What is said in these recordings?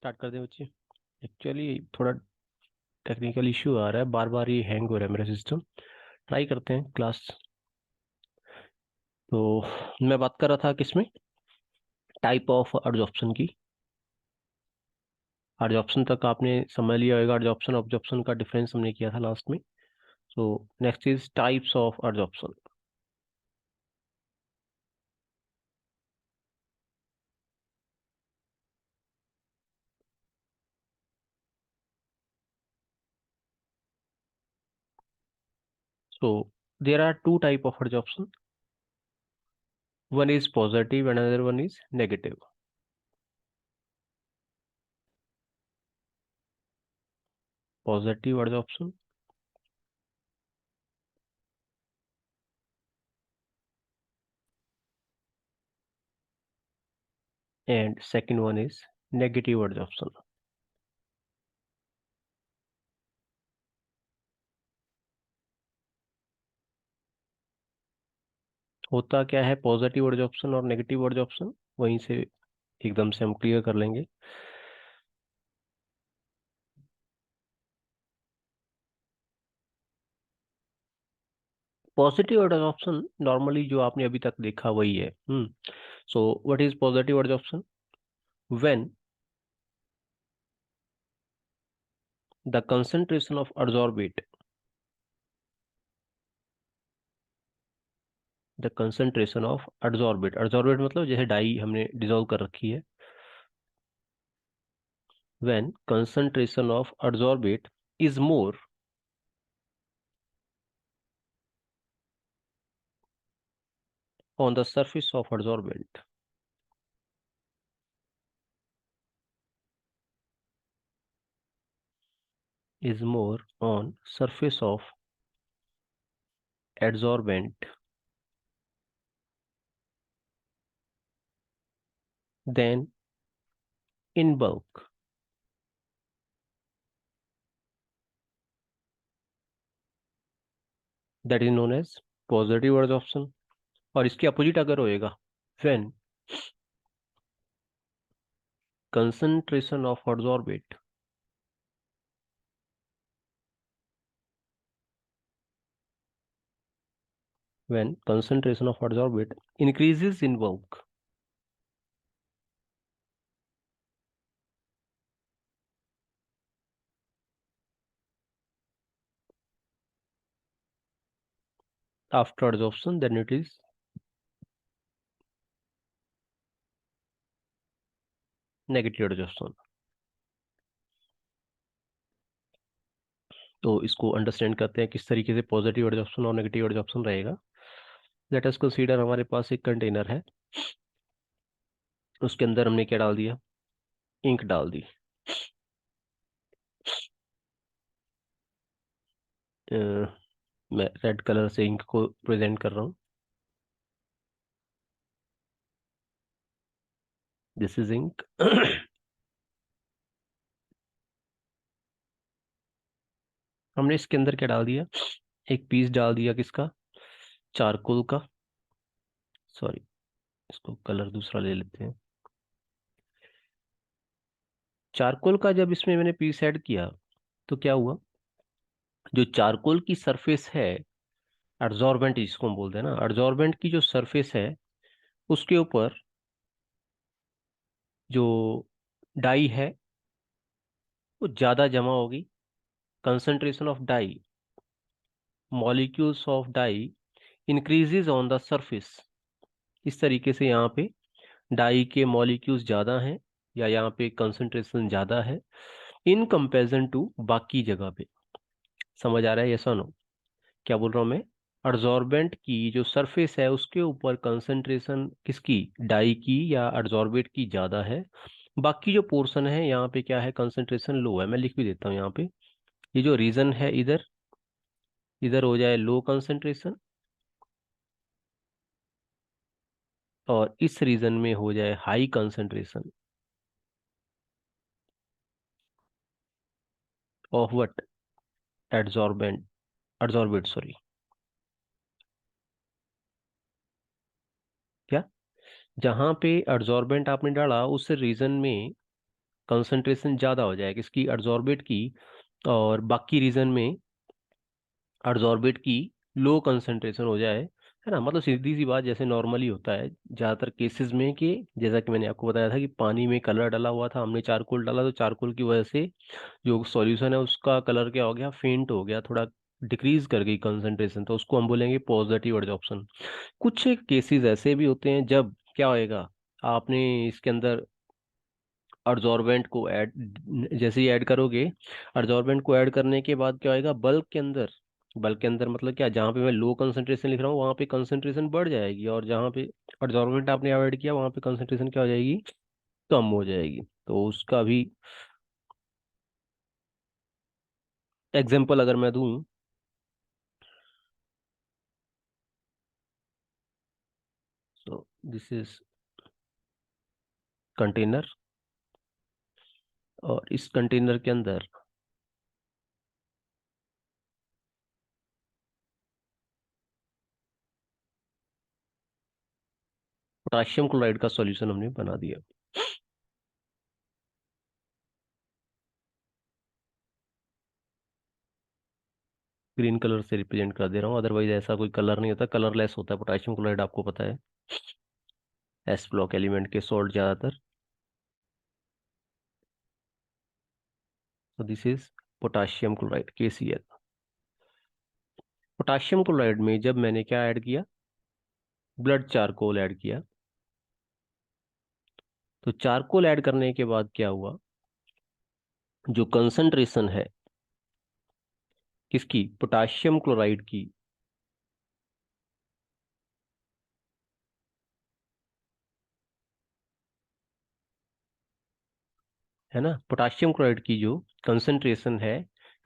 Start कर दें बच्चे। एक्चुअली थोड़ा टेक्निकल इश्यू आ रहा है, बार बार ये हैंग हो रहा है मेरा सिस्टम। ट्राई करते हैं क्लास। तो मैं बात कर रहा था किसमें, टाइप ऑफ एडजॉर्प्शन की। एडजॉर्प्शन तक आपने समझ लिया होगा, एडजॉर्प्शन ऑब्जॉर्प्शन का डिफरेंस हमने किया था लास्ट में। So next is types of adsorption. So there are two type of adsorption, one is positive and another one is negative. Positive adsorption and second one is negative adsorption. होता क्या है positive adsorption और negative adsorption, वहीं से एकदम से हम clear कर लेंगे। पॉजिटिव एडजॉर्प्शन नॉर्मली जो आपने अभी तक देखा वही है। So what is positive adsorption? When the concentration of adsorbate, the concentration of adsorbate, adsorbate मतलब जैसे डाई हमने डिसॉल्व कर रखी है। When concentration of adsorbate is more on the surface of adsorbent, is more on surface of adsorbent than in bulk, that is known as positive adsorption। और इसके opposite अगर होएगा, when concentration of adsorbate when concentration of adsorbate increases in bulk, after adsorption, then it is negative adsorption। तो इसको understand करते हैं किस तरीके से पॉजिटिव एडजॉर्प्शन और नेगेटिव एडजॉर्प्शन रहेगा। लेट अस कंसीडर हमारे पास एक कंटेनर है, उसके अंदर हमने क्या डाल दिया, इंक डाल दी। अ, मैं रेड कलर से इंक को प्रेजेंट कर रहा हूँ। This is ink. हमने इसके अंदर क्या डाल दिया, एक पीस डाल दिया किसका, चारकोल का। सॉरी, इसको कलर दूसरा ले लेते हैं। चारकोल का जब इसमें मैंने पीस ऐड किया तो क्या हुआ, जो चारकोल की सरफेस है, एडजॉर्बेंट जिसको हम बोलते हैं ना, एडजॉर्बेंट की जो सरफेस है उसके ऊपर जो डाई है वो ज्यादा जमा होगी। Concentration of dye, molecules of dye increases on the surface. इस तरीके से यहाँ पे डाई के मॉलिक्यूल्स ज्यादा हैं, या यहाँ पे कंसंट्रेशन ज्यादा है इन कंपैरिजन टू बाकी जगह पे। समझ आ रहा है? ऐसा नो, क्या बोल रहा हूँ मैं, एडजॉर्बेंट की जो सरफेस है उसके ऊपर कंसंट्रेशन किसकी, डाई की या एडजॉर्बेट की ज्यादा है। बाकी जो पोर्शन है यहाँ पे क्या है, कंसंट्रेशन लो है। मैं लिख भी देता हूँ यहाँ पे, ये जो रीजन है इधर, इधर हो जाए लो कंसंट्रेशन, और इस रीजन में हो जाए high concentration of what, adsorbent, adsorbate sorry. क्या, जहां पे एडजॉर्बेंट आपने डाला उस रीजन में कंसंट्रेशन ज़्यादा हो जाए किसकी, एडजॉर्बेट की, और बाकी रीजन में एडजॉर्बेट की लो कंसंट्रेशन हो जाए, है ना। मतलब सीधी सी बात, जैसे नॉर्मली होता है ज़्यादातर केसेस में कि जैसा कि मैंने आपको बताया था कि पानी में कलर डाला हुआ था, हमने चारकोल डाला, तो चारकोल की वजह से जो सॉल्यूशन है उसका कलर क्या हो गया, फेंट हो गया, थोड़ा डिक्रीज कर गई कंसंट्रेशन, तो उसको हम बोलेंगे पॉजिटिव एडजॉर्प्शन। कुछ केसेस ऐसे भी होते हैं जब क्या होएगा, आपने इसके अंदर अडजॉर्बेंट को ऐड, जैसे ही ऐड करोगे, अडजॉर्बेंट को ऐड करने के बाद क्या होएगा, बल्क के अंदर मतलब क्या, जहाँ पे मैं लो कंसंट्रेशन लिख रहा हूँ वहाँ पे कंसंट्रेशन बढ़ जाएगी, और जहाँ पे अडजॉर्बेंट आपने ऐड किया वहाँ पे कंसंट्रेशन क्या हो जाएगी, कम हो जाएगी। तो उसका भी एग्जाम्पल अगर मैं दूं, सो दिस इज कंटेनर, और इस कंटेनर के अंदर पोटाशियम क्लोराइड का सॉल्यूशन हमने बना दिया। ग्रीन कलर से रिप्रेजेंट कर दे रहा हूँ, अदरवाइज ऐसा कोई कलर नहीं होता, कलरलेस होता है पोटाशियम क्लोराइड, आपको पता है, एस ब्लॉक एलिमेंट के सॉल्ट ज्यादातर। तो this is potassium chloride KCl। Potassium chloride में जब मैंने क्या ऐड किया, ब्लड चारकोल ऐड किया, तो चारकोल ऐड करने के बाद क्या हुआ, जो कंसंट्रेशन है किसकी, पोटाशियम क्लोराइड की, है ना, पोटाशियम क्लोराइड की जो कंसंट्रेशन है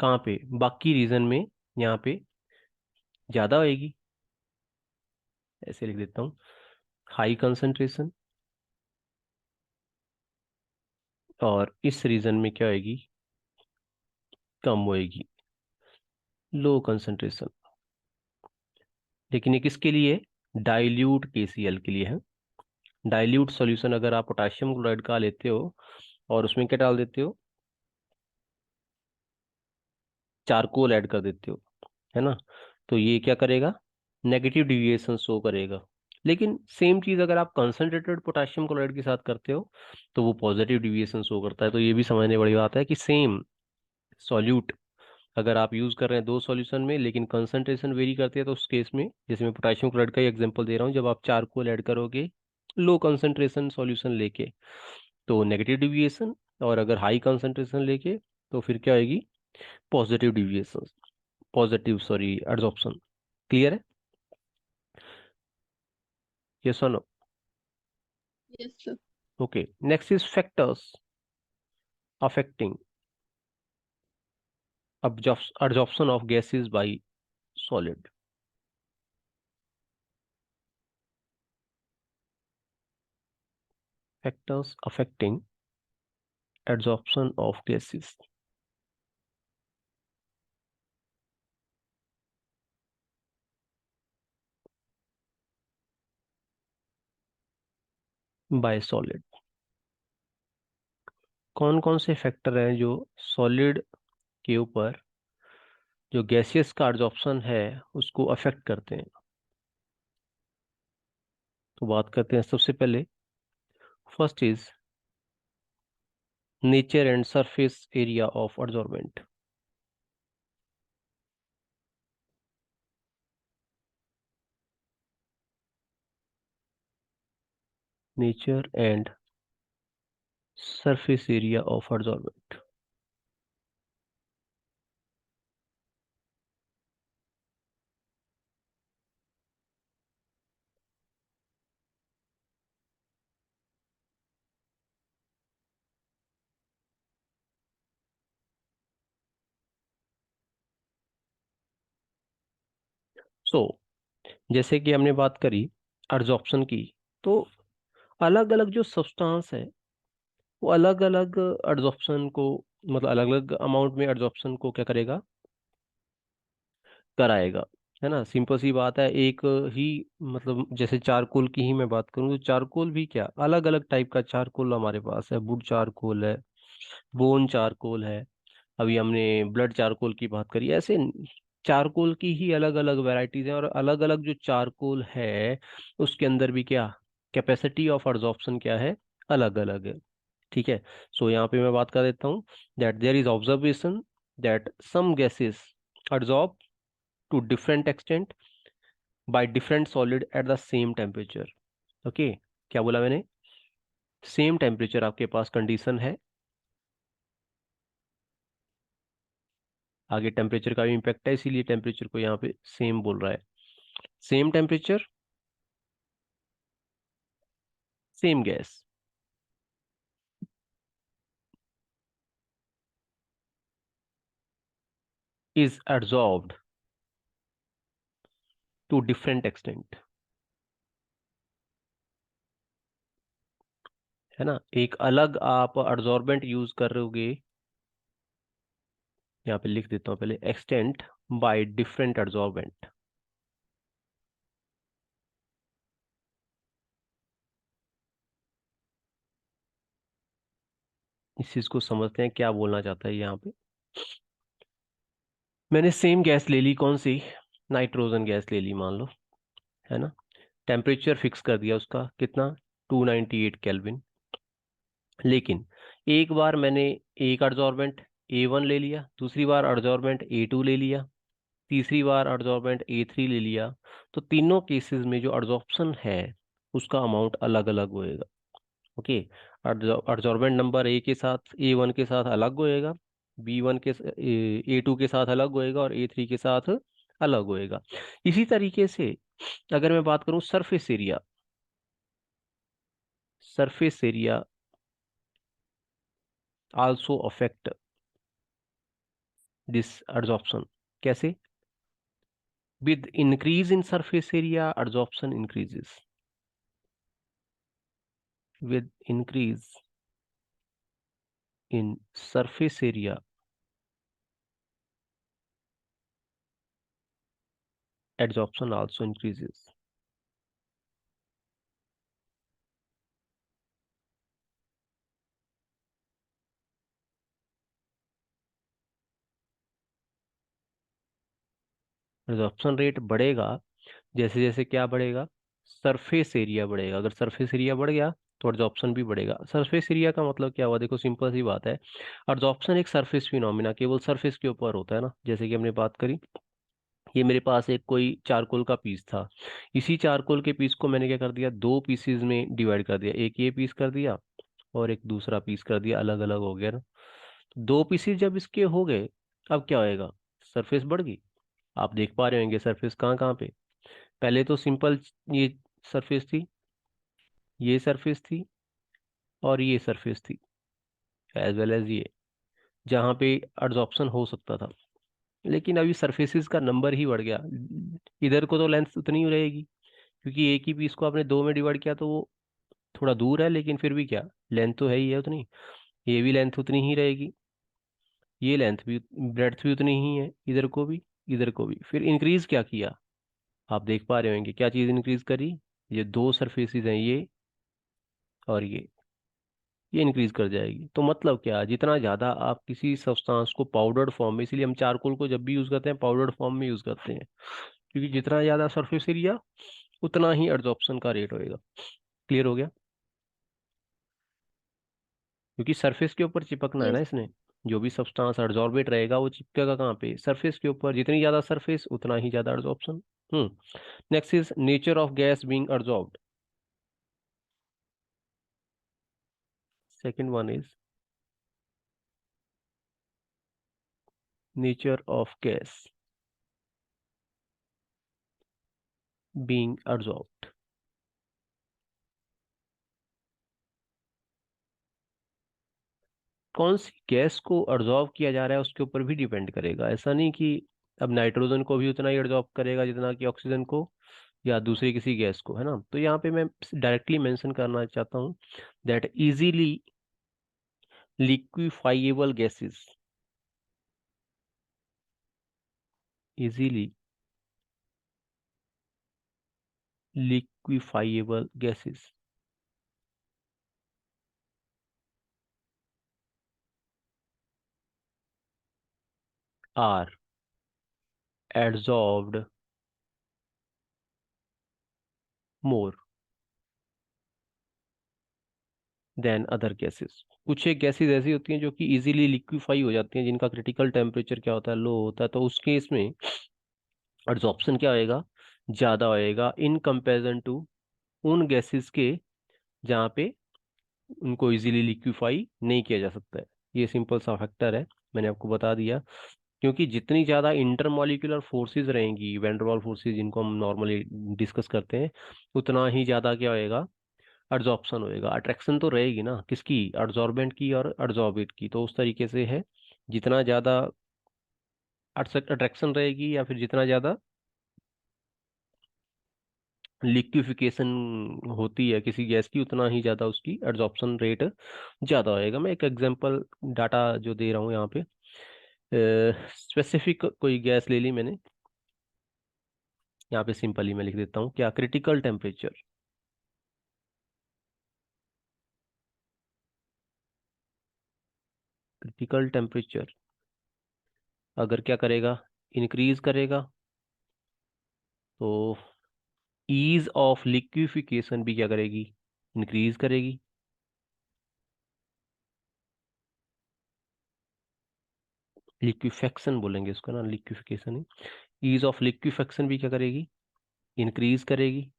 कहाँ पे, बाकी रीजन में यहाँ पे ज्यादा होएगी, ऐसे लिख देता हूँ, हाई कंसंट्रेशन, और इस रीजन में क्या होएगी, कम होएगी, लो कंसंट्रेशन। लेकिन ये किसके लिए, डाइल्यूट KCl के लिए है। डाइल्यूट सॉल्यूशन अगर आप पोटाशियम क्लोराइड का लेते हो और उसमें क्या डाल देते हो, चारकोल ऐड कर देते हो, है ना, तो ये क्या करेगा, नेगेटिव डिविएशन शो करेगा। लेकिन सेम चीज अगर आप कंसंट्रेटेड पोटाशियम क्लोराइड के साथ करते हो तो वो पॉजिटिव डिविएशन शो करता है। तो ये भी समझने बड़ी बात है कि सेम सॉल्यूट अगर आप यूज कर रहे हैं दो सॉल्यूशन में, लेकिन कंसंट्रेशन वेरी करते हैं, तो उस केस में जैसे मैं पोटाशियम क्लोराइड का ही एग्जांपल दे रहा हूँ, जब आप चारकोल ऐड करोगे लो कंसंट्रेशन सॉल्यूशन लेके तो नेगेटिव डिविएशन, और अगर हाई कंसंट्रेशन लेके तो फिर क्या आएगी, positive deviation, positive sorry adsorption. Clear है, ये सुनो। Yes, sir. Okay, next is factors affecting absorption of gases by solid। factors affecting absorption of gases by solid। कौन कौन से फैक्टर हैं जो सॉलिड के ऊपर जो गैसेस का एब्जॉर्प्शन है उसको अफेक्ट करते हैं। तो बात करते हैं सबसे पहले, first is nature and surface area of absorbent. Nature and surface area of absorbent. So जैसे कि हमने बात करी एब्जॉर्प्शन की, तो अलग अलग जो सब्सटेंस है वो अलग अलग एड्सॉर्प्शन को, मतलब अलग अलग अमाउंट में एड्सॉर्प्शन को क्या करेगा, कराएगा, है ना। सिंपल सी बात है, एक ही मतलब जैसे चारकोल की ही मैं बात करूँ तो चारकोल भी क्या अलग अलग टाइप का चारकोल हमारे पास है, वुड चारकोल है, बोन चारकोल है, अभी हमने ब्लड चारकोल की बात करी। ऐसे चारकोल की ही अलग अलग वैरायटीज हैं, और अलग अलग जो चारकोल है उसके अंदर भी क्या कैपेसिटी ऑफ अब्जॉर्प्शन क्या है, अलग अलग है। ठीक है। सो यहाँ पे मैं बात कर देता हूँ that there is observation that some gases absorb to different extent by different solid at the same temperature. Okay, क्या बोला मैंने? सेम टेम्परेचर आपके पास कंडीशन है, आगे टेम्परेचर का भी इम्पैक्ट है, इसीलिए टेम्परेचर को यहाँ पे सेम बोल रहा है। Same temperature, same gas is absorbed to different extent, है ना। एक अलग आप एब्जॉर्बेंट यूज करोगे, यहाँ पे लिख देता हूँ पहले, एक्सटेंट बाय डिफरेंट एब्जॉर्बेंट। इस चीज को समझते हैं क्या बोलना चाहता है यहाँ पे। मैंने सेम गैस ले ली, कौन सी? नाइट्रोजन गैस ले ली मान लो, है ना। टेम्परेचर फिक्स कर दिया उसका कितना, 298 केल्विन। लेकिन एक बार मैंने एक एडजॉर्बेंट A1 ले लिया, दूसरी बार एडजॉर्बेंट A2 ले लिया, तीसरी बार एडजॉर्बेंट A3 ले लिया, तो तीनों केसेस में जो एडजॉर्प्शन है उसका अमाउंट अलग अलग होएगा। ओके, एडजॉर्बेंट नंबर ए के साथ A1 के साथ अलग होएगा, B1 के A2 के साथ अलग होएगा, और A3 के साथ अलग होएगा। इसी तरीके से अगर मैं बात करूं surface area, surface area also affect this adsorption। कैसे? with increase in surface area adsorption increases, with increase in surface area adsorption also increases। adsorption rate बढ़ेगा जैसे जैसे क्या बढ़ेगा, सरफेस एरिया बढ़ेगा। अगर सरफेस एरिया बढ़ गया तो एडजॉर्प्शन भी बढ़ेगा। सरफेस एरिया का मतलब क्या हुआ, देखो सिंपल सी बात है। एडजॉर्प्शन एक सरफेस फिनोमिना, केवल सरफेस के ऊपर होता है ना, जैसे कि हमने बात करी। ये मेरे पास एक कोई चारकोल का पीस था, इसी चारकोल के पीस को मैंने क्या कर दिया, दो पीसेज में डिवाइड कर दिया, एक ये पीस कर दिया और एक दूसरा पीस कर दिया, अलग अलग हो गया ना। दो पीसेज जब इसके हो गए, अब क्या होएगा, सरफेस बढ़ गई। आप देख पा रहे होंगे सरफेस कहाँ कहाँ पे। पहले तो सिंपल ये सरफेस थी, ये सरफेस थी, और ये सरफेस थी, एज वेल एज ये, जहाँ पे एडजॉर्प्शन हो सकता था। लेकिन अभी सरफेसेस का नंबर ही बढ़ गया, इधर को तो लेंथ उतनी ही रहेगी, क्योंकि एक ही पीस को आपने दो में डिवाइड किया, तो वो थोड़ा दूर है, लेकिन फिर भी क्या, लेंथ तो है ही है उतनी। ये भी लेंथ उतनी ही रहेगी, ये लेंथ भी, ब्रेड्थ भी उतनी ही है, इधर को भी, इधर को भी। फिर इंक्रीज क्या किया, आप देख पा रहे होंगे क्या चीज इंक्रीज करी, ये दो सरफेसेस हैं, ये और ये इंक्रीज कर जाएगी। तो मतलब क्या, जितना ज्यादा आप किसी सब्सटेंस को पाउडर्ड फॉर्म में, इसीलिए हम चारकोल को जब भी यूज करते हैं पाउडर्ड फॉर्म में यूज करते हैं, क्योंकि जितना ज्यादा सरफेस एरिया उतना ही एड्जॉर्प्शन का रेट होएगा। क्लियर हो गया? क्योंकि सरफेस के ऊपर चिपकना है ना Yes. इसने, जो भी सब्सटेंस एड्जॉर्बेट रहेगा वो चिपकेगा कहाँ पे, सरफेस के ऊपर। जितनी ज्यादा सरफेस उतना ही ज्यादा adsorption. Next is nature of gas being adsorbed. Second one is nature of gas being adsorbed. कौन सी गैस को एब्जॉर्ब किया जा रहा है उसके ऊपर भी डिपेंड करेगा। ऐसा नहीं कि अब नाइट्रोजन को भी उतना ही एब्जॉर्ब करेगा जितना कि ऑक्सीजन को, या दूसरी किसी गैस को, है ना। तो यहाँ पे मैं डायरेक्टली मेंशन करना चाहता हूँ that easily liquefiable gases, easily liquefiable gases are adsorbed more than other gases. कुछ एक गैसेस ऐसी होती हैं जो कि इजीली लिक्विफाई हो जाती हैं, जिनका क्रिटिकल टेम्परेचर क्या होता है, लो होता है, तो उस केस में एड्सॉर्प्शन क्या होएगा, ज़्यादा होएगा इन कंपैरिजन टू उन गैसेस के जहाँ पे उनको इजीली लिक्विफाई नहीं किया जा सकता है। ये सिंपल सा फैक्टर है, मैंने आपको बता दिया। क्योंकि जितनी ज़्यादा इंटरमॉलिक्यूलर फोर्सेस रहेंगी, वैन डर वाल फोर्सेस जिनको हम नॉर्मली डिस्कस करते हैं, उतना ही ज़्यादा क्या होएगा, एड्सॉर्प्शन होएगा। अट्रैक्शन तो रहेगी ना, किसकी, एड्सॉर्बेंट की और एड्सॉर्बेट की, तो उस तरीके से है। जितना ज़्यादा अट्रैक्शन रहेगी या फिर जितना ज़्यादा लिक्विफिकेशन होती है किसी गैस की, उतना ही ज़्यादा उसकी एड्सॉर्प्शन रेट ज़्यादा होएगा। मैं एक एग्जांपल डाटा जो दे रहा हूँ यहाँ पे, स्पेसिफिक कोई गैस ले ली मैंने, यहाँ पे सिंपली मैं लिख देता हूँ क्या, क्रिटिकल टेम्परेचर। क्रिटिकल टेम्परेचर अगर क्या करेगा, इंक्रीज करेगा, तो ईज ऑफ लिक्विफिकेशन भी क्या करेगी, इंक्रीज करेगी। लिक्विफेक्शन बोलेंगे इसको ना, लिक्विफिकेशन ही। ईज ऑफ लिक्विफेक्शन भी क्या करेगी, इंक्रीज करेगी।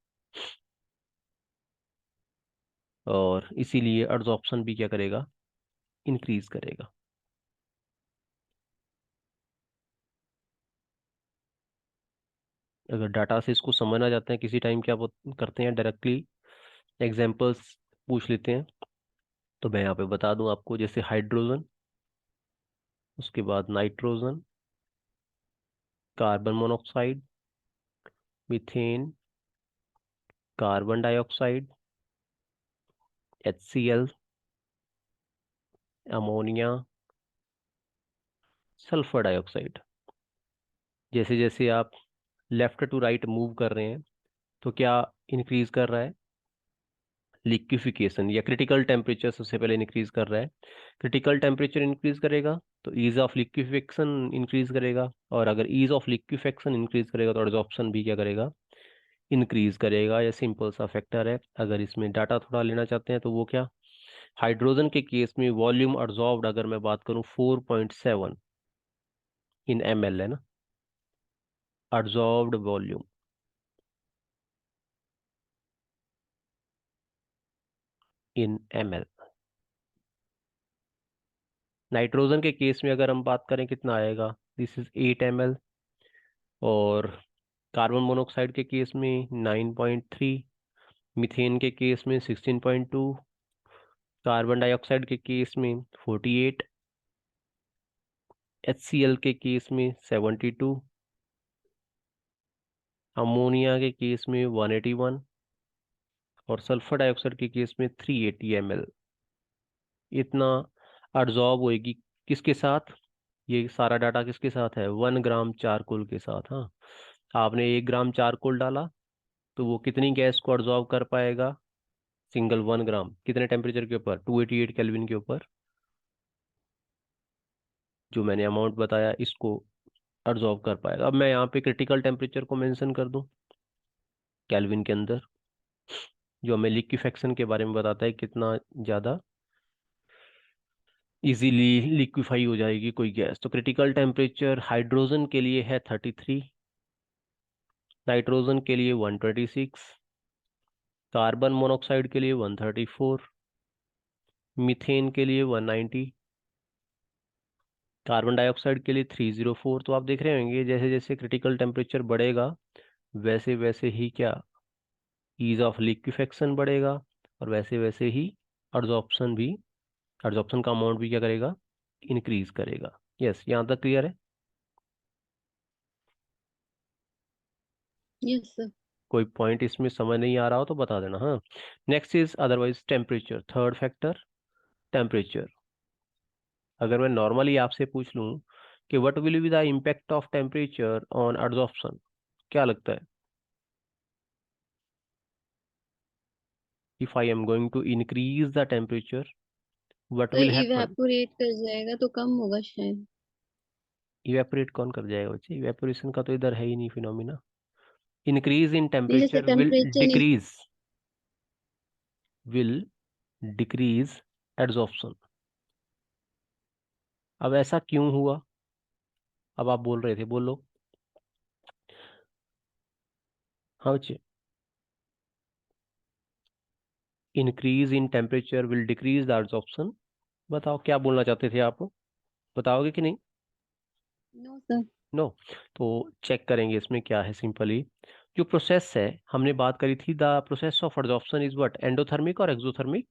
और इसीलिए एड्सॉर्प्शन भी क्या करेगा, इंक्रीज करेगा। अगर डाटा से इसको समझना चाहते हैं किसी टाइम, क्या करते हैं, डायरेक्टली एग्जांपल्स पूछ लेते हैं। तो मैं यहाँ पे बता दूं आपको, जैसे हाइड्रोजन, उसके बाद nitrogen, carbon monoxide, methane, carbon dioxide, HCl, ammonia, sulphur dioxide. जैसे जैसे आप लेफ्ट टू राइट मूव कर रहे हैं, तो क्या इंक्रीज कर रहा है, लिक्विफिकेशन या क्रिटिकल टेम्परेचर सबसे पहले इंक्रीज कर रहा है। क्रिटिकल टेम्परेचर इंक्रीज करेगा तो ईज ऑफ लिक्विफिकेशन इंक्रीज करेगा, और अगर ईज ऑफ लिक्विफिकेशन इंक्रीज करेगा तो एडसॉर्प्शन भी क्या करेगा, इंक्रीज करेगा। ये सिंपल सा फैक्टर है। अगर इसमें डाटा थोड़ा लेना चाहते हैं तो वो क्या, हाइड्रोजन के केस में वॉल्यूम एड्सॉर्ब्ड अगर मैं बात करूं 4.7 इन ml है ना, एड्सॉर्ब्ड वॉल्यूम इन ml। नाइट्रोजन के केस में अगर हम बात करें कितना आएगा, दिस इज 8 ml। और कार्बन मोनोऑक्साइड के केस में 9.3, मीथेन के केस में 16.2, कार्बन डाइऑक्साइड के केस में 48, HCl के केस में 72, अमोनिया के केस में 181, और सल्फर डाइऑक्साइड के केस में 380 ml। इतना एब्जॉर्ब होएगी किसके साथ, ये सारा डाटा किसके साथ है, 1 ग्राम चारकोल के साथ। हाँ, आपने 1 ग्राम चारकोल डाला तो वो कितनी गैस को एब्जॉर्ब कर पाएगा, सिंगल 1 ग्राम, कितने टेम्परेचर के ऊपर, 288 केल्विन के ऊपर। जो मैंने अमाउंट बताया इसको एब्जॉर्ब कर पाएगा। अब मैं यहाँ पे क्रिटिकल टेम्परेचर को मेंशन कर दूं केल्विन के अंदर, जो हमें लिक्विफेक्शन के बारे में बताता है कितना ज़्यादा इजीली लिक्विफाई हो जाएगी कोई गैस। तो क्रिटिकल टेम्परेचर हाइड्रोजन के लिए है 33, नाइट्रोजन के लिए 126, कार्बन मोनोऑक्साइड के लिए 134, मीथेन के लिए 190, कार्बन डाइऑक्साइड के लिए 304। तो आप देख रहे होंगे जैसे जैसे क्रिटिकल टेम्परेचर बढ़ेगा वैसे वैसे ही क्या, ईज ऑफ लिक्विफेक्शन बढ़ेगा, और वैसे वैसे ही एड्सॉर्प्शन भी, एड्सॉर्प्शन का अमाउंट भी क्या करेगा, इंक्रीज करेगा। यस, यहाँ तक क्लियर है। Yes, sir. कोई पॉइंट इसमें समझ नहीं आ रहा हो तो बता देना। हाँ, next is otherwise temperature, third factor temperature. अगर मैं नॉर्मली आपसे पूछ लूं कि what will be the impact of temperature on absorption, क्या लगता है, if I am going to increase the temperature what तो विल हैपन। इवेपोरेट कर जाएगा तो कम होगा शायद। इवेपोरेट कौन कर जाएगा बच्चे? इवेपोरेशन का तो इधर है ही नहीं फिनोमिना। इंक्रीज इन नहीं, जैसे temperature temperature. Will decrease adsorption. अब ऐसा क्यों हुआ? अब आप बोल रहे थे, बोलो। हाँ बच्चे। Increase in temperature will decrease the adsorption. बताओ क्या बोलना चाहते थे आप? बताओगे कि नहीं? No sir. नो। तो चेक करेंगे इसमें क्या है। सिंपली जो प्रोसेस है, हमने बात करी थी, the process of adsorption is what, endothermic और एक्सोथर्मिक?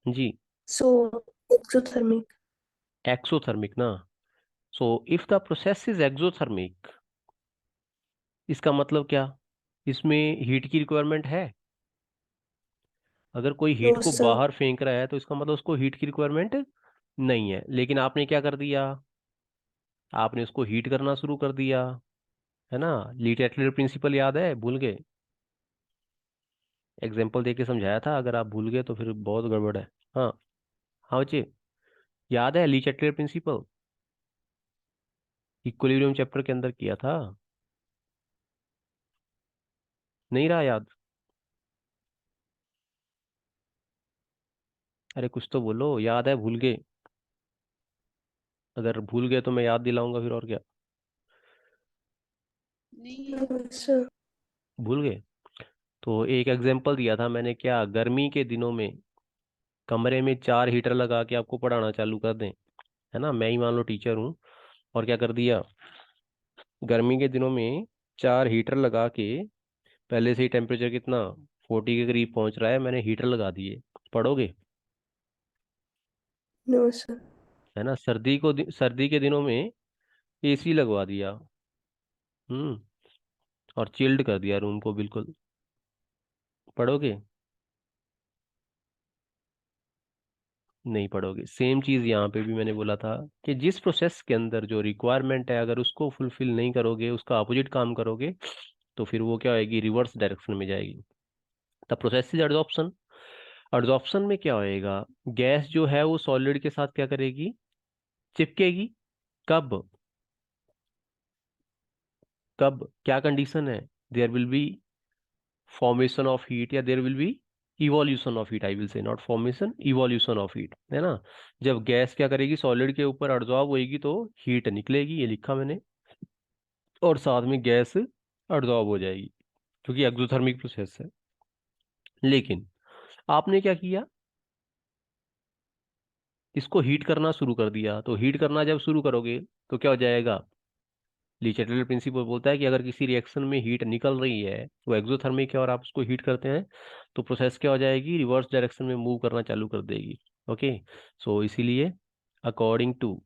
जी। So, exothermic. एक्सोथर्मिक ना। So if the process is exothermic, इसका मतलब क्या? इसमें हीट की रिक्वायरमेंट है। अगर कोई हीट No, को sir. बाहर फेंक रहा है तो इसका मतलब उसको हीट की रिक्वायरमेंट नहीं है। लेकिन आपने क्या कर दिया? आपने उसको हीट करना शुरू कर दिया, है ना। लीट एटलर प्रिंसिपल याद है? भूल गए? एग्जाम्पल दे के समझाया था, अगर आप भूल गए तो फिर बहुत गड़बड़ है। हाँ। हाँ बच्चे, याद है लीच एटलर प्रिंसिपल? इक्विलिब्रियम चैप्टर के अंदर किया था। नहीं रहा याद? अरे कुछ तो बोलो, याद है भूल गए? अगर भूल गए तो मैं याद दिलाऊंगा फिर, और क्या। नहीं है। No, sir. भूल गए? तो एक एग्जाम्पल दिया था मैंने, क्या गर्मी के दिनों में कमरे में 4 हीटर लगा के आपको पढ़ाना चालू कर दें, है ना। मैं ही मान लो टीचर हूँ, और क्या कर दिया, गर्मी के दिनों में 4 हीटर लगा के, पहले से ही टेम्परेचर कितना 40 के करीब पहुंच रहा है, मैंने हीटर लगा दिए। पढ़ोगे? No, sir. है ना। सर्दी के दिनों में एसी लगवा दिया। हम्म। और चिल्ड कर दिया रूम को बिल्कुल। पढ़ोगे? नहीं पढ़ोगे। सेम चीज यहाँ पे भी मैंने बोला था, कि जिस प्रोसेस के अंदर जो रिक्वायरमेंट है, अगर उसको फुलफिल नहीं करोगे, उसका अपोजिट काम करोगे, तो फिर वो क्या होएगी, रिवर्स डायरेक्शन में जाएगी। The process is adsorption. Adsorption में क्या होएगा, गैस जो है वो सॉलिड के साथ क्या करेगी, चिपकेगी। कब? कब क्या कंडीशन है? There will be formation of heat, या there will be evolution of heat, I will say, not formation, evolution of heat, है ना। जब गैस क्या करेगी, सॉलिड के ऊपर एब्जॉर्ब होएगी तो हीट निकलेगी, ये लिखा मैंने। और साथ में गैस एब्जॉर्ब हो जाएगी, क्योंकि एक्सोथर्मिक प्रोसेस है। लेकिन आपने क्या किया, इसको हीट करना शुरू कर दिया। तो हीट करना जब शुरू करोगे तो क्या हो जाएगा, ली चैटरजी प्रिंसिपल बोलता है कि अगर किसी रिएक्शन में हीट निकल रही है, वो एक्सोथर्मिक है, और आप उसको हीट करते हैं, तो प्रोसेस क्या हो जाएगी, रिवर्स डायरेक्शन में मूव करना चालू कर देगी। ओके। सो इसीलिए according to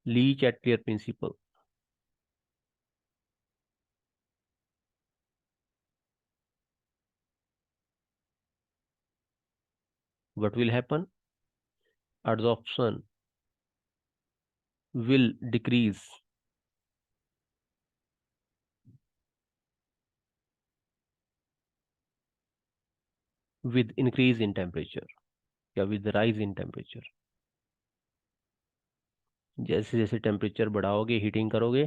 Le Chatelier principle, what will happen, adsorption will decrease with increase in temperature, या with rise in temperature। जैसे जैसे टेम्परेचर बढ़ाओगे, हीटिंग करोगे,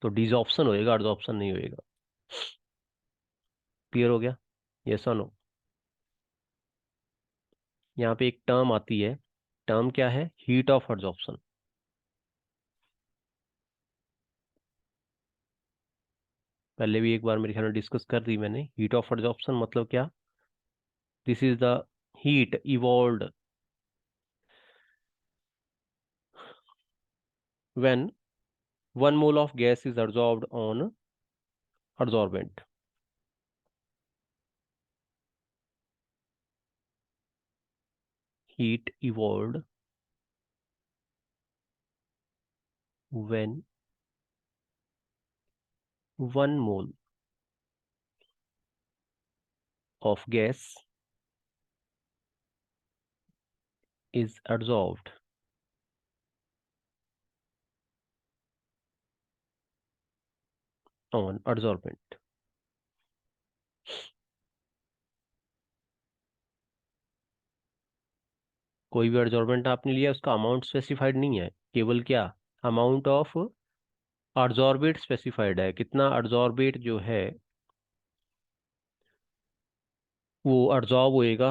तो डिजॉर्प्शन होएगा, एडजॉर्प्शन नहीं होएगा। क्लियर हो गया? यस और नो? यहाँ पे एक टर्म आती है, टर्म क्या है, हीट ऑफ एडजॉर्प्शन। पहले भी एक बार मेरे ख्याल में डिस्कस कर दी मैंने। हीट ऑफ एडजॉर्प्शन मतलब क्या, this is the heat evolved when 1 mole of gas is adsorbed on adsorbent। Heat evolved when 1 mole of gas is adsorbed on adsorbent। कोई भी एडजॉर्बेंट आपने लिया उसका अमाउंट स्पेसिफाइड नहीं है, केवल क्या अमाउंट ऑफ एडजॉर्बेट स्पेसिफाइड है, कितना एडजॉर्बेट जो है वो एडजॉर्ब होएगा,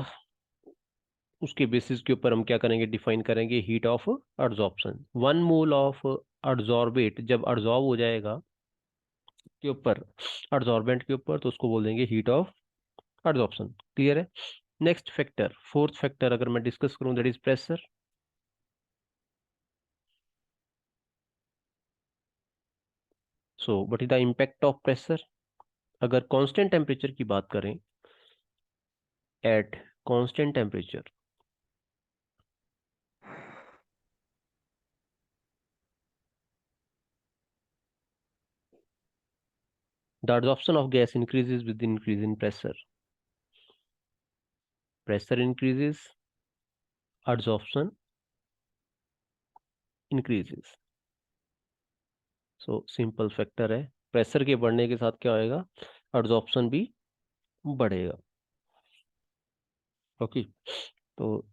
उसके बेसिस के ऊपर हम क्या करेंगे, डिफाइन करेंगे heat of adsorption. 1 mole of adsorbate जब एडजॉर्ब हो जाएगा के ऊपर, एडजॉर्बेंट के ऊपर, तो उसको बोल देंगे हीट ऑफ एडजॉर्प्शन। क्लियर है? नेक्स्ट फैक्टर, फोर्थ फैक्टर अगर मैं डिस्कस करूं, that is pressure. So what is the impact of pressure? अगर कांस्टेंट टेम्परेचर की बात करें, at constant temperature the absorption of gas increases with the increase in pressure. Pressure increases, absorption increases. So simple factor है, pressure के बढ़ने के साथ क्या होएगा, एब्जॉर्प्शन भी बढ़ेगा। ओके, तो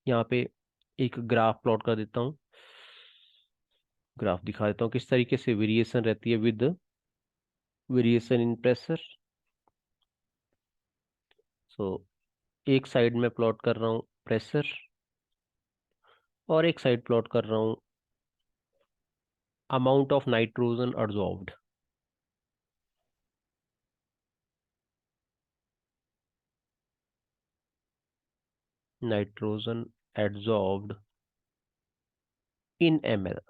यहाँ पे एक ग्राफ प्लॉट कर देता हूँ, ग्राफ दिखा देता हूँ किस तरीके से वेरिएशन रहती है विद वेरिएशन इन प्रेशर। सो एक साइड में प्लॉट कर रहा हूँ प्रेशर और एक साइड प्लॉट कर रहा हूँ amount of nitrogen absorbed. Nitrogen absorbed in ml,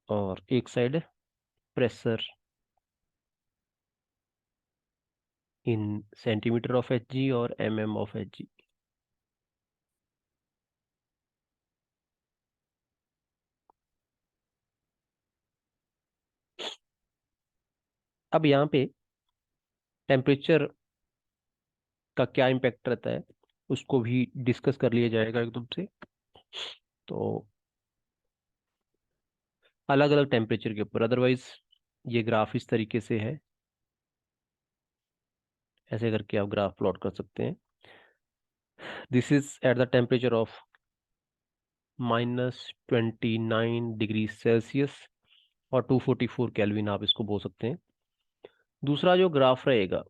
और एक side pressure in centimetre of Hg और mm ऑफ Hg। अब यहाँ पे टेम्परेचर का क्या इम्पैक्ट रहता है उसको भी डिस्कस कर लिया जाएगा एकदम से। तो अलग अलग टेम्परेचर के ऊपर, अदरवाइज ये ग्राफ इस तरीके से है, ऐसे करके आप ग्राफ प्लॉट कर सकते हैं। This is at the temperature of -29 degree Celsius और 244 केल्विन आप इसको बोल सकते हैं। दूसरा जो ग्राफ रहेगा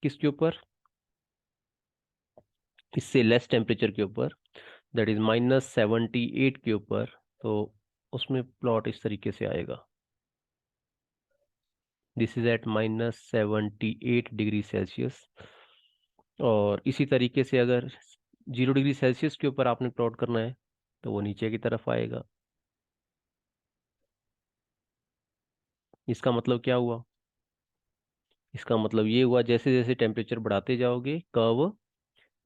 किसके ऊपर, इससे लेस टेम्परेचर के ऊपर, दैट इज -78 के ऊपर, तो उसमें प्लॉट इस तरीके से आएगा। This is at -78 degree Celsius. और इसी तरीके से अगर 0 डिग्री सेल्सियस के ऊपर आपने प्लॉट करना है तो वो नीचे की तरफ आएगा। इसका मतलब क्या हुआ, इसका मतलब ये हुआ जैसे जैसे टेम्परेचर बढ़ाते जाओगे कर्व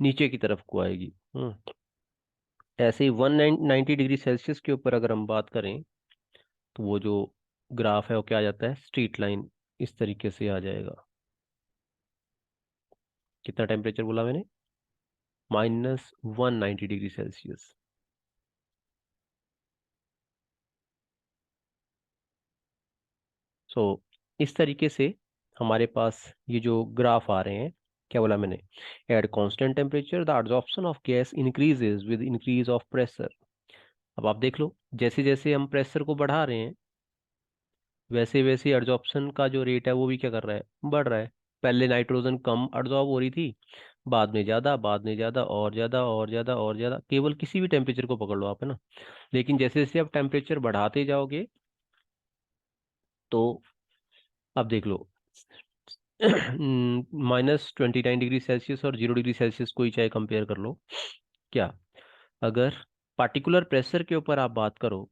नीचे की तरफ को आएगी। ऐसे ही 190 डिग्री सेल्सियस के ऊपर अगर हम बात करें तो वो जो ग्राफ है वो क्या आ जाता है, स्ट्रीट लाइन इस तरीके से आ जाएगा। कितना टेम्परेचर बोला मैंने, -190 डिग्री सेल्सियस। सो इस तरीके से हमारे पास ये जो ग्राफ आ रहे हैं, क्या बोला मैंने, at constant temperature the absorption of gas increases with increase of pressure. अब आप देख लो, जैसे जैसे हम प्रेशर को बढ़ा रहे हैं वैसे वैसे एब्जॉर्प्शन का जो रेट है वो भी क्या कर रहा है, बढ़ रहा है। पहले नाइट्रोजन कम एब्जॉर्ब हो रही थी, बाद में ज्यादा, बाद में ज्यादा, और ज्यादा और ज्यादा और ज्यादा, केवल किसी भी टेम्परेचर को पकड़ लो आप, है ना। लेकिन जैसे जैसे आप टेम्परेचर बढ़ाते जाओगे तो अब देख लो -29 डिग्री सेल्सियस और 0 डिग्री सेल्सियस को ही चाहे कंपेयर कर लो, क्या अगर पार्टिकुलर प्रेशर के ऊपर आप बात करो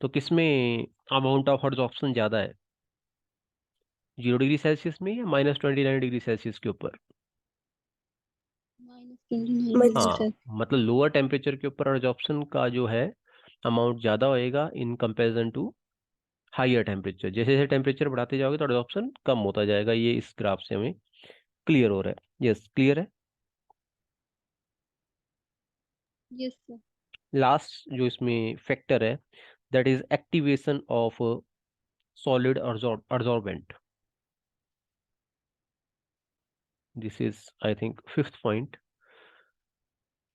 तो किसमें अमाउंट ऑफ एब्जॉर्प्शन ज्यादा है, 0 डिग्री सेल्सियस में या -29 डिग्री सेल्सियस के ऊपर? Minus हाँ, मतलब लोअर टेम्परेचर के ऊपर एब्जॉर्प्शन का जो है अमाउंट ज्यादा होएगा in comparison to higher temperature. जैसे जैसे टेम्परेचर बढ़ाते जाओगे तो एब्जॉर्प्शन कम होता जाएगा, ये इस ग्राफ से हमें क्लियर हो रहा है। यस, क्लियर है। Yes, sir. लास्ट जो इसमें फैक्टर है that is activation of solid absorbent. This is, I think, fifth point,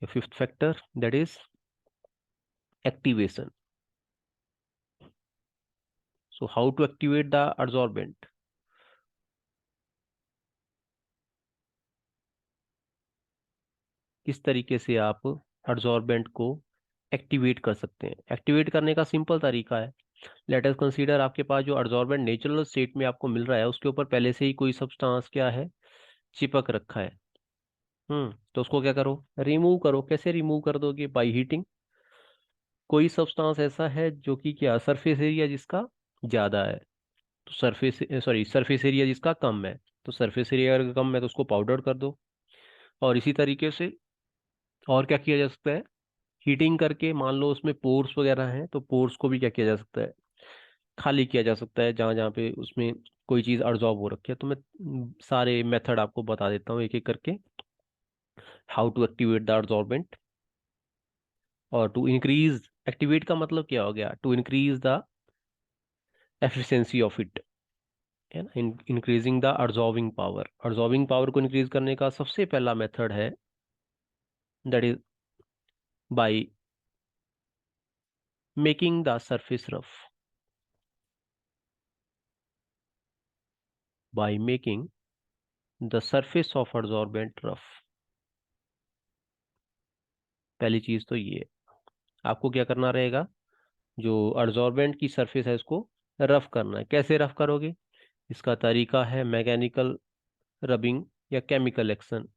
a fifth factor, that is activation. So how to activate the adsorbent? किस तरीके से आप adsorbent को activate कर सकते हैं? एक्टिवेट करने का सिंपल तरीका है, लेट अस कंसीडर आपके पास जो adsorbent नेचुरल स्टेट में आपको मिल रहा है उसके ऊपर पहले से ही कोई सब्सटेंस क्या है, चिपक रखा है। तो उसको क्या करो, रिमूव करो। कैसे रिमूव कर दोगे? By heating. कोई सब्सटेंस ऐसा है जो कि क्या, सरफेस एरिया जिसका ज्यादा है, तो सरफेस एरिया जिसका कम है, तो सरफेस एरिया अगर कम है तो उसको पाउडर कर दो। और इसी तरीके से और क्या किया जा सकता है, हीटिंग करके, मान लो उसमें पोर्स वगैरह हैं तो पोर्स को भी क्या किया जा सकता है, खाली किया जा सकता है, जहाँ जहाँ पे उसमें कोई चीज़ अब्जॉर्ब हो रखी है। तो मैं सारे मेथड आपको बता देता हूँ एक एक करके। How to activate the absorbent, और टू इंक्रीज, एक्टिवेट का मतलब क्या हो गया, to increase the efficiency of it, है ना, increasing the absorbing power. Absorbing power को इंक्रीज करने का सबसे पहला मेथड है, that is by making the surface rough. By making the surface of absorbent rough. पहली चीज तो ये है, आपको क्या करना रहेगा, जो अब्जॉर्बेंट की सरफेस है इसको रफ करना है। कैसे रफ करोगे? इसका तरीका है मैकेनिकल रबिंग या केमिकल एक्शन।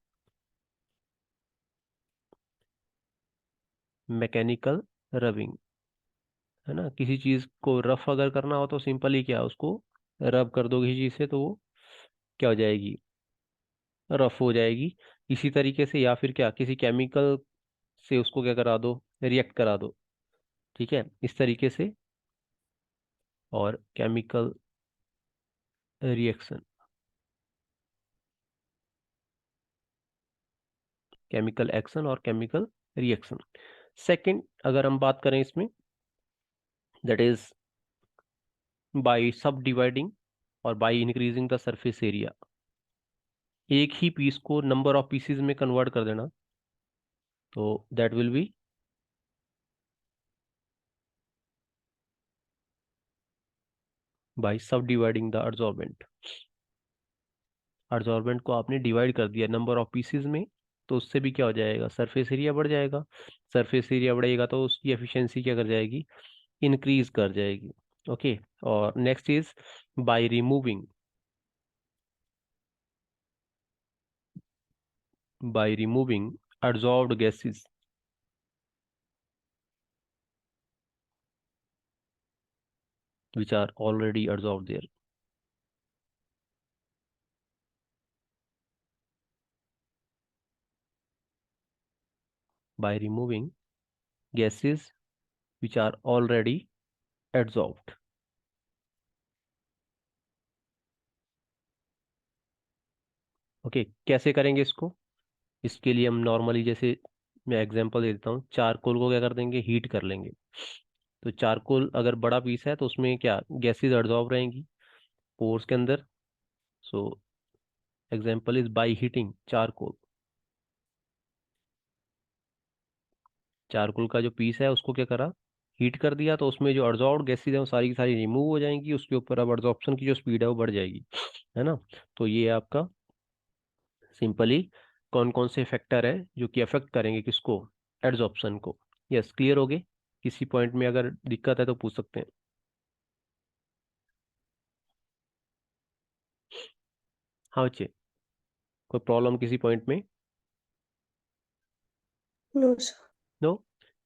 मैकेनिकल रबिंग, है ना, किसी चीज को रफ अगर करना हो तो सिंपली क्या, उसको रब कर दो किसी चीज से तो वो क्या हो जाएगी, रफ हो जाएगी। इसी तरीके से, या फिर क्या, किसी केमिकल से उसको क्या करा दो, रिएक्ट करा दो। ठीक है, इस तरीके से। और केमिकल रिएक्शन, केमिकल एक्शन और केमिकल रिएक्शन। सेकंड अगर हम बात करें इसमें, दैट इज बाय सब डिवाइडिंग और by increasing the surface area. एक ही पीस को नंबर ऑफ पीसेस में कन्वर्ट कर देना, तो दैट विल बी बाय सब डिवाइडिंग द अब्जॉर्बेंट। अब्जॉर्बेंट को आपने डिवाइड कर दिया नंबर ऑफ पीसेस में, तो उससे भी क्या हो जाएगा, सरफेस एरिया बढ़ जाएगा। सरफेस एरिया बढ़ेगा तो उसकी एफिशिएंसी क्या कर जाएगी, इंक्रीज कर जाएगी। ओके। और next is by removing, by removing adsorbed gases which are already adsorbed there. By removing gases which are already adsorbed. Okay, कैसे करेंगे इसको? इसके लिए हम नॉर्मली, जैसे मैं एग्जांपल दे देता हूँ, चारकोल को क्या कर देंगे, हीट कर लेंगे। तो चारकोल अगर बड़ा पीस है तो उसमें क्या, गैसेस एडजॉर्ब रहेंगी पोर्स के अंदर। So example is by heating charcoal. Charcoal का जो पीस है उसको क्या करा, हीट कर दिया, तो उसमें जो एडजॉर्ब गैसेस है वो सारी की सारी रिमूव हो जाएंगी। उसके ऊपर अब एडजॉर्प्शन की जो स्पीड है वो बढ़ जाएगी, है ना। तो ये आपका सिंपली कौन कौन से फैक्टर है जो कि अफेक्ट करेंगे किसको, एड्सॉर्प्शन को। यस, क्लियर हो गए? किसी पॉइंट में अगर दिक्कत है तो पूछ सकते हैं। हाँ बच्चे, कोई प्रॉब्लम किसी पॉइंट में? No, sir. No.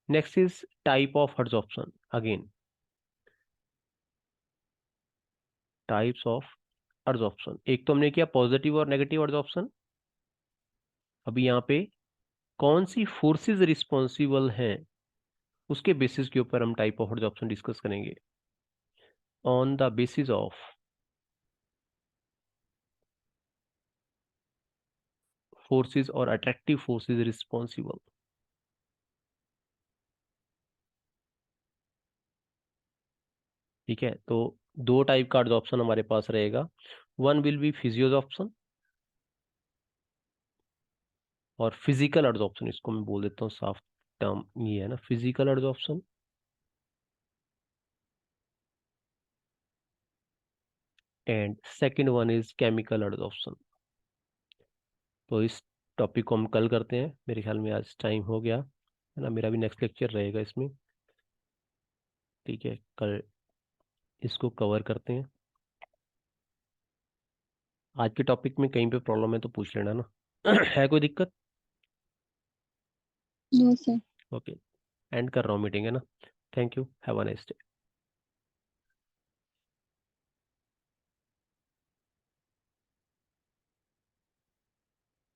Next is type of adsorption. Again, types of adsorption. एक तो हमने किया पॉजिटिव और नेगेटिव एड्सॉर्प्शन। अभी यहाँ पे कौन सी फोर्सेस रिस्पॉन्सिबल हैं उसके बेसिस के ऊपर हम टाइप ऑफ एड्सॉर्प्शन डिस्कस करेंगे। On the basis of forces और अट्रैक्टिव फोर्सेस रिस्पॉन्सिबल। ठीक है, तो दो टाइप का ऑप्शन हमारे पास रहेगा। One will be physios option, और फिजिकल एडजॉर्प्शन, इसको मैं बोल देता हूँ साफ टर्म ये है ना, physical adsorption and second one is chemical adsorption. तो इस टॉपिक को हम कल करते हैं, मेरे ख्याल में आज टाइम हो गया है ना, मेरा भी नेक्स्ट लेक्चर रहेगा इसमें, ठीक है, कल इसको कवर करते हैं। आज के टॉपिक में कहीं पे प्रॉब्लम है तो पूछ लेना ना है कोई दिक्कत? No sir. ओके, एंड कर रहा हूँ मीटिंग है ना। Thank you, have a nice day.